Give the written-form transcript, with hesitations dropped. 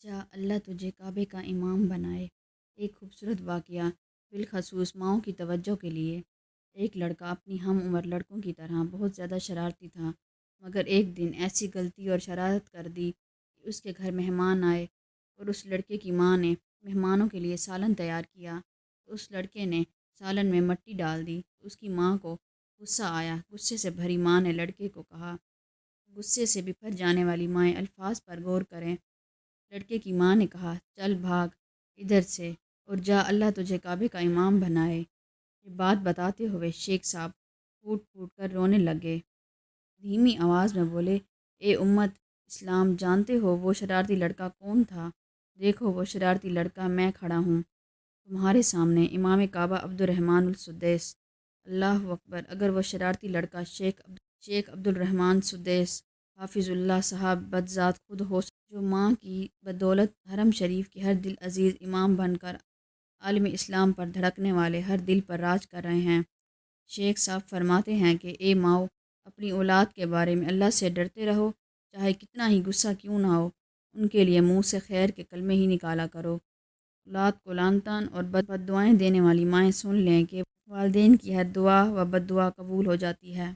جا اللہ تجھے کعبے کا امام بنائے۔ ایک خوبصورت واقعہ بالخصوص ماؤں کی توجہ کے لیے۔ ایک لڑکا اپنی ہم عمر لڑکوں کی طرح بہت زیادہ شرارتی تھا، مگر ایک دن ایسی غلطی اور شرارت کر دی کہ اس کے گھر مہمان آئے اور اس لڑکے کی ماں نے مہمانوں کے لیے سالن تیار کیا تو اس لڑکے نے سالن میں مٹی ڈال دی۔ اس کی ماں کو غصہ آیا۔ غصے سے بھری ماں نے لڑکے کو کہا، غصے سے بپھر جانے والی مائیں الفاظ پر غور کریں۔ لڑکے کی ماں نے کہا، چل بھاگ ادھر سے اور جا اللہ تجھے کعبے کا امام بنائے۔ یہ بات بتاتے ہوئے شیخ صاحب پھوٹ پھوٹ کر رونے لگے۔ دھیمی آواز میں بولے، اے امت اسلام، جانتے ہو وہ شرارتی لڑکا کون تھا؟ دیکھو وہ شرارتی لڑکا میں کھڑا ہوں تمہارے سامنے، امام کعبہ عبدالرحمن السدیس۔ اللہ اکبر! اگر وہ شرارتی لڑکا شیخ عبدالرحمن سدیس حافظ اللہ صاحب بدذات خود ہو، جو ماں کی بدولت حرم شریف کے ہر دل عزیز امام بن کر عالم اسلام پر دھڑکنے والے ہر دل پر راج کر رہے ہیں۔ شیخ صاحب فرماتے ہیں کہ اے ماؤ، اپنی اولاد کے بارے میں اللہ سے ڈرتے رہو، چاہے کتنا ہی غصہ کیوں نہ ہو، ان کے لیے منہ سے خیر کے کلمے ہی نکالا کرو۔ اولاد کو لعن طعن اور بد دعائیں دینے والی مائیں سن لیں کہ والدین کی ہر دعا و بد دعا قبول ہو جاتی ہے۔